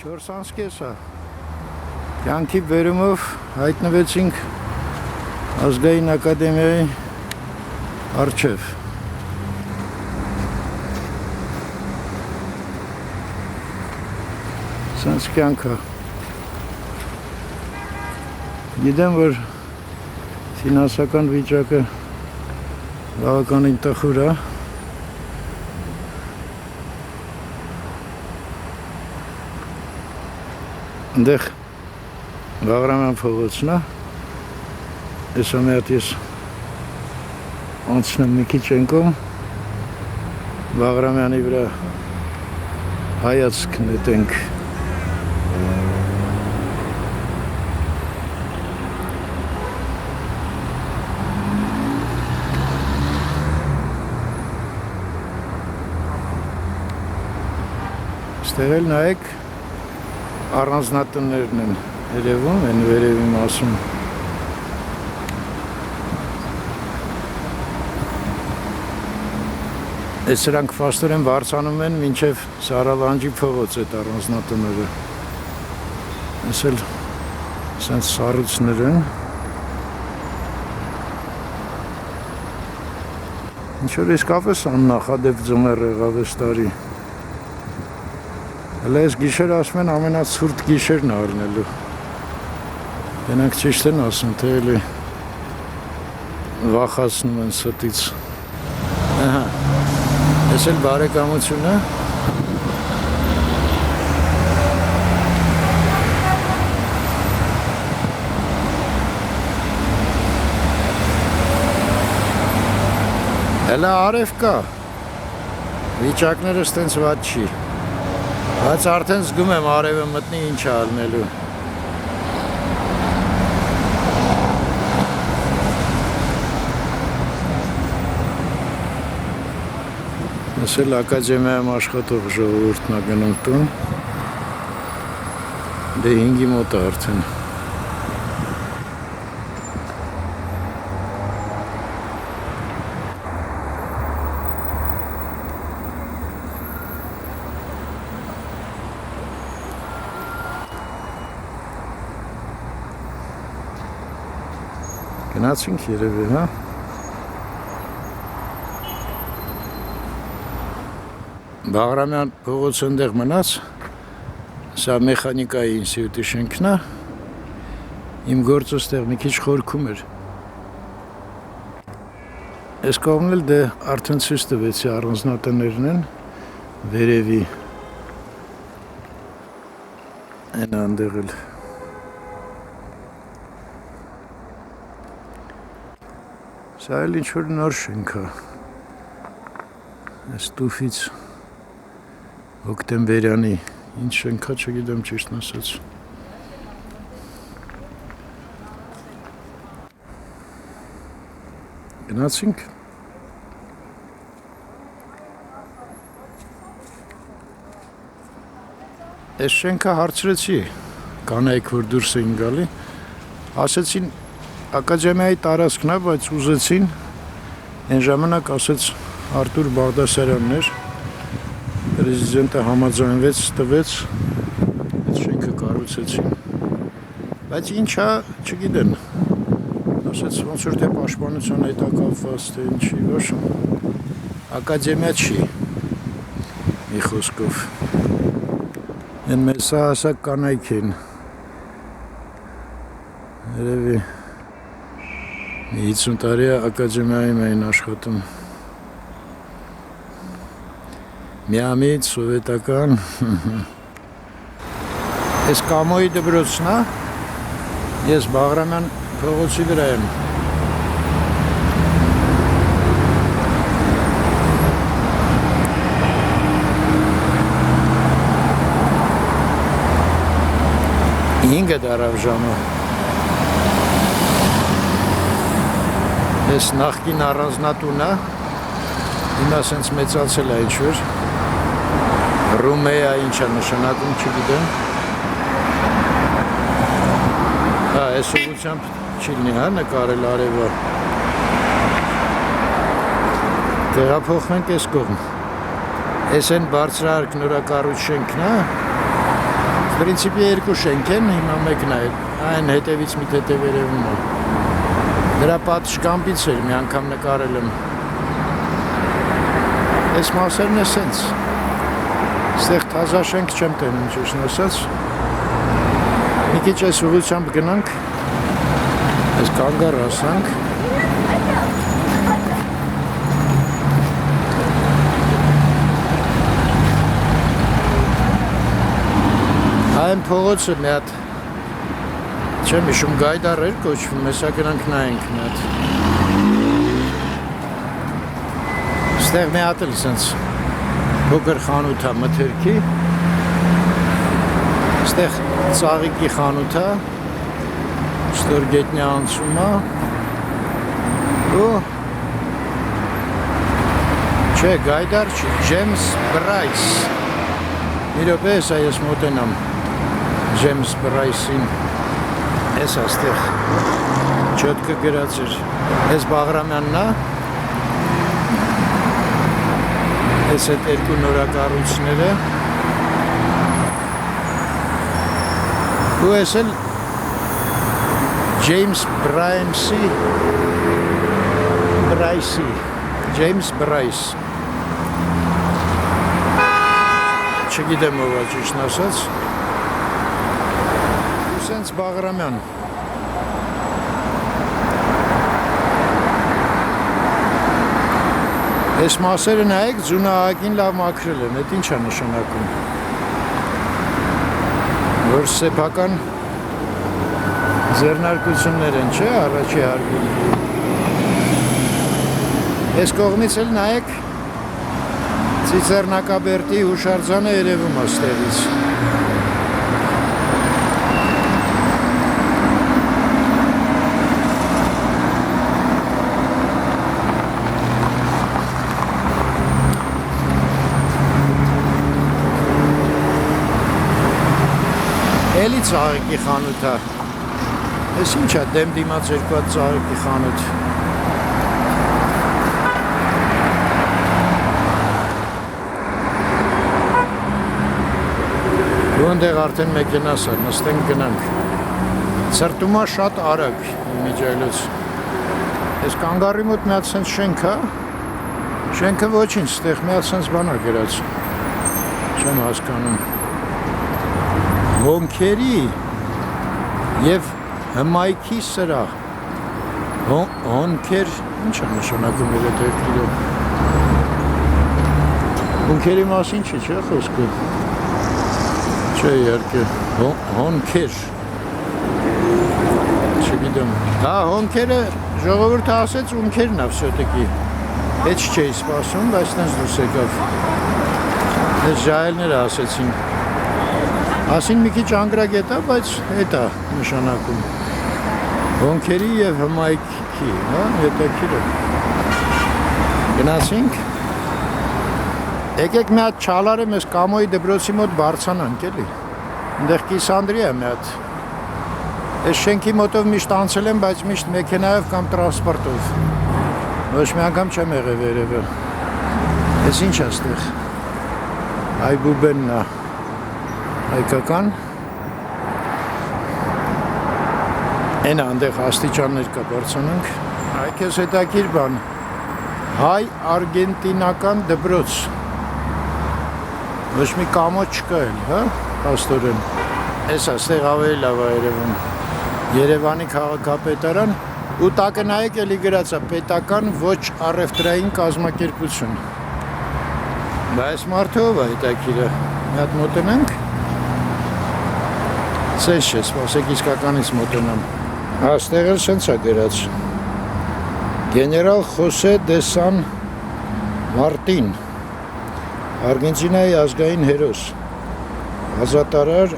4 ամսկես է։ Կյանքի բերումով հայտնվեցինք Ազգային ակադեմիայի առջև։ Սենց կյանքը։ Գիտեմ, որ ֆինանսական վիճակը բավականին տխուր է։ Այնտեղ Բաղրամյան փողոցն է։ Ես ամենատ ես անցնեմ մի քիչ ենկում Բաղրամյանի վրա հայացք նետենք։ Ստեղ էլ նայեք առանձնատներն են երևում, են վերևի մասում։ Այս սրանք փաստորեն բարձանում են մինչև Սարալանջի փողոց այդ առանձնատները։ Այս էլ սենց սառույցներ են։ Ինչ-որ իսկապես աննախադեպ ձմեռ եղավ այս տարի։ Հələ այս գիշերը ասում են ամենացուրտ գիշերն է առնելու։ Դրանք ճիշտ են ասում, թե էլի վախացնում են ստից։ Ահա, այս էլ բարեկամություն է։ Հələ արև կա, վիճակները ստենց վատ չի։ Բայց արդեն զգում եմ արևը մտնի ինչ է ալնելու։ Ես էլ ակադեմիայում աշխատող ժողովուրդն է գնում տուն։ Դե 5-ի մոտ է արդեն։ Գնացինք երևի, հա։ Բաղրամյան փողոցը ընդեղ մնաց, սա մեխանիկայի ինստիտուտի շենքն է, իմ գործը ստեղ մի քիչ խորքում էր։ Այս կողմն էլ դե արդեն ցույց տվեցի առանձնատներն են, վերևի են այնտեղ էլ։ Սա էլ ինչ-որ նոր շենք է, այս տուֆից հոկտեմբերյանի, ինչ շենք է, չգիտեմ ճիշտն ասած։ Գնացինք։ Այս շենքը հարցրեցի, կանայք, որ դուրս էին գալի, ասեցին ակադեմիայի տարածքն է, բայց ուզեցին, այն ժամանակ ասեց Արտուր Բաղդասարյանն էր, պրեզիդենտը համաձայնվեց, տվեց, այդ շենքը կառուցեցին, բայց ինչա չգիտեն, ասեց ոնց որ թե պաշտպանության հետ կապված, թե ինչի, ոչ, ակադեմիա չի, մի խոսքով, են մեծահասակ կանայք են, երևի 50 տարի ակադեմիայում էին աշխատում։ Միամիտ, սովետական։ Այս Կամոյի դպրոցն է, ես Բաղրամյան փողոցի վրա եմ։ Ինգը դարավ ժամը։ Ես նախկին առանձնատուն է, հիմա սենց մեծացել է ինչ-որ, Ռումեա ինչ է նշանակում, չգիտեմ, այս ուղղությամբ չի լինի, հա, նկարել արևը, տեղափոխվենք այս կողմ, ես են բարձրահարկ նորակառույց շենքն է, Պրինցիպի երկու շենք են, հիմա մեկն է, այն հետևից մի հետև երևում է։ Դրա պատշգամբից էր, մի անգամ նկարել եմ։ Այս մասերն է սենց։ Ստեղ թազա շենք չեմ տենում, ճիշտն ասած։ Մի քիչ այս ուղղությամբ գնանք, այս կանգառ հասանք։ Այն փողոցը մի հատ չեմ հիշում գայդար էր կոչվում, հեսա գնանք նայենք մի հատ։ Ստեղ մի հատ էլ սենց փոքր խանութ է մթերքի, ստեղ ծաղիկի խանութ է, ստորգետնյա անցում է, ու չէ գայդար չի, Ջեյմս Բրայս, մի րոպե հեսա ես մոտենամ Ջեյմս Բրայսին, ես աստեղ չոտկը գրած էր, ես Բաղրամյանն է, ես այդ երկու նորակառույցները, ու ես էլ Ջեյմս Բրայսի, Ջեյմս Բրայս, չգիտեմ ով է ճիշտն ասած, Սենց Բաղրամյան։ Այս մասերը նայեք, ձունահակին լավ մաքրել են, այդ ինչ է նշանակում։ Որ սեփական ձեռնարկություններ են, չէ, առաջի հարկում։ Այս կողմից էլ նայեք, Ծիծեռնակաբերդի հուշարձանը երևում է ստեղից։ Էլի ծաղիկի խանութ է, ես ինչ է դեմ դիմաց երկու հատ ծաղիկի խանութ։ Ու ընդեղ արդեն մեքենաս է, նստենք գնանք։ Ցրտումա շատ արագ իմիջայլոց։ Ես կանգառի մոտ մի հատ սենց շենք է, շենքը ոչինչ, ստեղ մի հատ սենց բան է գրած, չեմ հասկանում։ Հոնքերի և հմայքի սրահ, հոնքեր, ինչ է նշանակում էր այդ երկիրը, հոնքերի մասին չի, չէ խոսքը, չէ իհարկե, հոնքեր, չգիտեմ, հա հոնքերը ժողովուրդը ասեց ունքերն է վսյոտիկի, հետ չէի սպասում, բայց նենց դուրս եկավ, ես ժայելները ասեցին, ասին մի քիչ անգրագետ է, բայց հետ է նշանակում, հոնքերի և հմայքի, հա, հետաքրքիր է, գնացինք, եկեք մի հատ չալարը մեզ Կամոյի դպրոցի մոտ բարձանանք էլի, ընդեղ Կիսանդրի է մի հատ, ես շենքի մոտով միշտ անցել եմ, բայց միշտ մեքենայով կամ տրանսպորտով, ոչ մի անգամ չեմ եղել վերևը, ես ինչ է ստեղ, այբուբենն է, հայկական, են անդեղ աստիճաններ կա բարձանանք, այք ես հետաքրքիր բան, հայ-արգենտինական դպրոց, ոչ մի կամոց չկա էլ, հա, աստորեն, ես աստեղ ավելի լավ է երևում, Երևանի քաղաքապետարան, ու տակը նայեք էլի գրած է պետական ոչ առևտրային կազմակերպություն, բայց մարդը ով է հետաքրքիրը, մի հատ մոտենանք, Սենց չէ, սպասեք իսկականից մոտենամ, աստեղ էլ սենց է գրած, Գեներալ Խոսե դե Սան Մարտին, Արգենտինայի ազգային հերոս, ազատարար,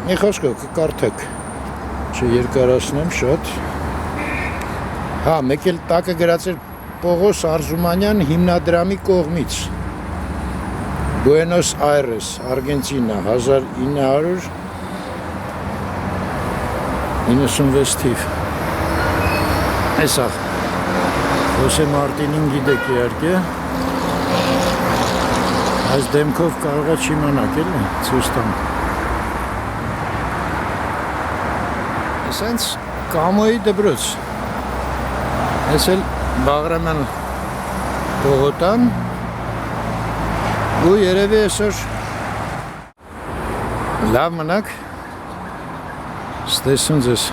մի խոսքով կկարդեք, չերկարացնեմ շատ, հա, մեկ էլ տակը գրած էր Պողոս Արզումանյան հիմնադրամի կողմից, Բուենոս Այրես, Արգենտինա, 1996 թիվ, այսա, Խոսե Մարտինին գիտեք իհարկե, այս դեմքով կարող է չիմանաք էլի, ցույց տամ, ասենց Կամոյի դպրոց։ Ես էլ Բաղրամյան Պողոտան ու երևի այսօր լավ մնաք, ստեսուն ձեզ։